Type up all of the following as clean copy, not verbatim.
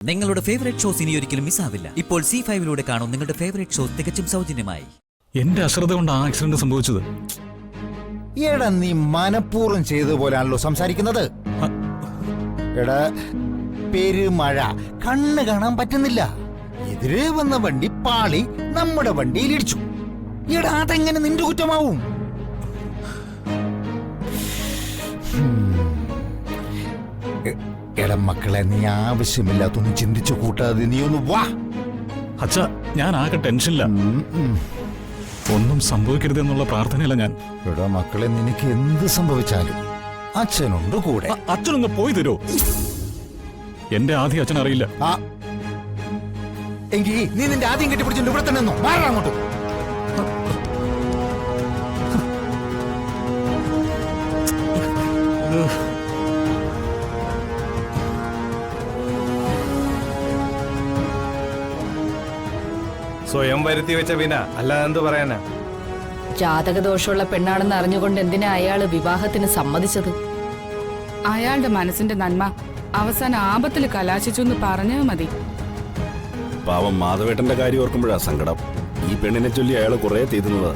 നിങ്ങളുടെ favourite shows ഇനി ഒരിക്കലും മിസ്സാവില്ല. ഇപ്പോൾ C5 കാണും നിങ്ങളുടെ ഫേവറേറ്റ് ഷോസ് തികച്ചും സൗജന്യമായി. എന്റെ അശ്രദ്ധ കൊണ്ട് ആ ആക്സിഡന്റ് സംഭവിച്ചത്. എടാ നീ മനഃപൂർവ്വം ചെയ്ത പോലെയാണല്ലോ സംസാരിക്കുന്നത്. എടാ പെരുമഴ, കണ്ണ് കാണാൻ പറ്റുന്നില്ല. എതിരെ വന്ന വണ്ടി പാളി നമ്മുടെ വണ്ടിയിൽ ഇടിച്ചു. എടാ അതെങ്ങനെ നിന്റെ കുറ്റമാവും? എടാ മക്കളെ, നീ ആവശ്യമില്ലാത്തൊന്നും ചിന്തിച്ചു കൂട്ടാതെ നീ ഒന്ന് വാ. അച്ഛാ, ഞാൻ ആകെ ടെൻഷനില്ല. ഒന്നും സംഭവിക്കരുതെന്നുള്ള പ്രാർത്ഥനയല്ല ഞാൻ. എടാ മക്കളെ, നിനക്ക് എന്ത് സംഭവിച്ചാലും അച്ഛനുണ്ട് കൂടെ. അച്ഛനൊന്ന് പോയി തരോ? എന്റെ ആദ്യം അച്ഛൻ അറിയില്ല. എങ്കിൽ നീ നിന്റെ ആദ്യം കെട്ടിപ്പിടിച്ചിട്ട് ഇവിടെ തന്നെ മാറാൻ അങ്ങോട്ട്. സ്വയം വരുത്തി വെച്ച വിന അല്ലാതെ എന്ത് പറയാനാ? ജാതകദോഷമുള്ള പെണ്ണാണെന്ന് അറിഞ്ഞുകൊണ്ട് എന്തിനാ അയാള് വിവാഹത്തിന് സമ്മതിച്ചത്? അയാളുടെ മനസ്സിന്റെ നന്മ അവസാന ആപത്തിൽ കലാശിച്ചു എന്ന് പറഞ്ഞാൽ മതി. പാവം മാധവേട്ടന്റെ കാര്യം ഓർക്കുമ്പോഴാ സങ്കടം. ഈ പെണ്ണിനെ ചൊല്ലി അയാൾ കുറെ തീരുന്നത്.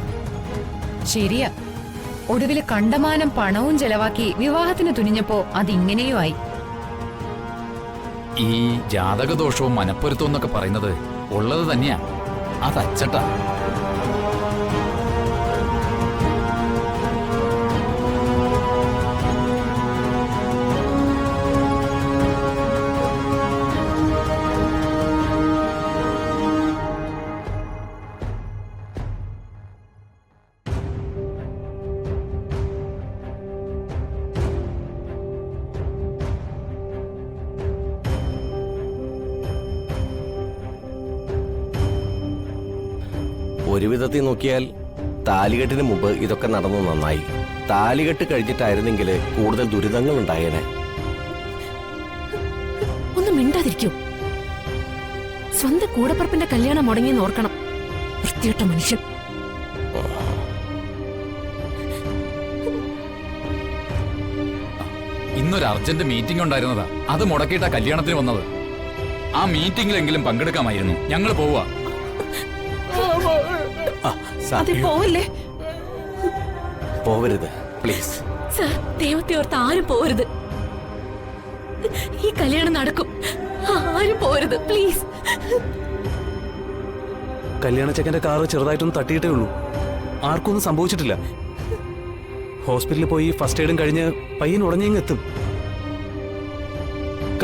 ശരിയാ, ഒടുവില് കണ്ടമാനം പണവും ചെലവാക്കി വിവാഹത്തിന് തുനിഞ്ഞപ്പോ അതിങ്ങനെയും ആയി. ഈ ജാതകദോഷവും മനപ്പൊരുത്തവും എന്നൊക്കെ പറയുന്നത് ഉള്ളത് തന്നെയാ. അതച്ചട്ടാ. ഒരു വിധത്തിൽ നോക്കിയാൽ താലികെട്ടിന് മുമ്പ് ഇതൊക്കെ നടന്നു നന്നായി. താലികെട്ട് കഴിഞ്ഞിട്ടായിരുന്നെങ്കിൽ കൂടുതൽ ദുരിതങ്ങൾ ഉണ്ടായേനെ. ഒന്ന് മിണ്ടാതിരിക്കൂ. സ്വന്തം കൂടപ്പറപ്പിന്റെ കല്യാണം മുടങ്ങിയെന്ന് ഓർക്കണം. വൃത്തികെട്ട മനുഷ്യൻ. ഇന്നൊരു അർജന്റ് മീറ്റിംഗ് ഉണ്ടായിരുന്നതാ. അത് മുടക്കിയിട്ടാ കല്യാണത്തിന് വന്നത്. ആ മീറ്റിംഗിലെങ്കിലും പങ്കെടുക്കാമായിരുന്നു. ഞങ്ങൾ പോവാ. പോവരുത് പ്ലീസ്. സർ, ദൈവത്തെ ഓർത്ത് ആരും പോരുത്. ഈ കല്യാണം നടക്കും. ആരും പോരുത് പ്ലീസ്. കല്യാണ ചെക്കന്റെ കാറ് ചെറുതായിട്ടൊന്ന് തട്ടിയിട്ടേ ഉള്ളൂ. ആർക്കൊന്നും സംഭവിച്ചിട്ടില്ല. ഹോസ്പിറ്റലിൽ പോയി ഫസ്റ്റ് എയ്ഡും കഴിഞ്ഞ് പയ്യൻ ഉടനെയും എത്തും.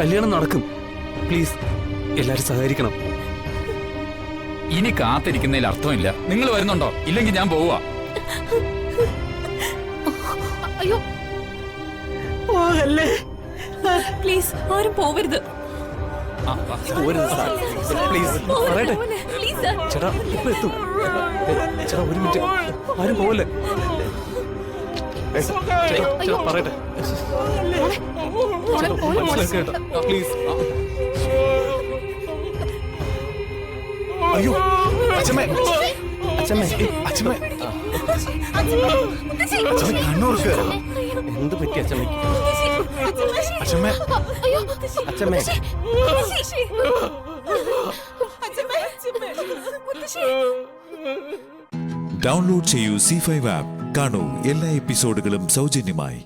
കല്യാണം നടക്കും. പ്ലീസ് എല്ലാരും സഹകരിക്കണം. ഇനി കാത്തിരിക്കുന്നതിൽ അർത്ഥമില്ല. നിങ്ങൾ വരുന്നുണ്ടോ? ഇല്ലെങ്കിൽ ഞാൻ പോവാ. അയ്യോ പ്ലീസ്, ആരും പോവരുത്. പറയട്ടെ ചേട്ടാ, ഇപ്പൊ എത്തും. ചേട്ടാ ഒരു മിനിറ്റ്, ആരും പോവല്ലേ. പറയട്ടെ പ്ലീസ്. അയ്യോ അച്ഛമ്മേ, അച്ഛമ്മേ, അച്ഛമ്മേ, കണ്ണൂർക്ക് എന്ത് പറ്റി അച്ഛമ്മയ്ക്ക്? അച്ഛമ്മേ, അച്ഛമ്മേ, ഡൗൺലോഡ് ചെയ്യൂ C5 ആപ്പ്. കാണൂ എല്ലാ എപ്പിസോഡുകളും സൗജന്യമായി.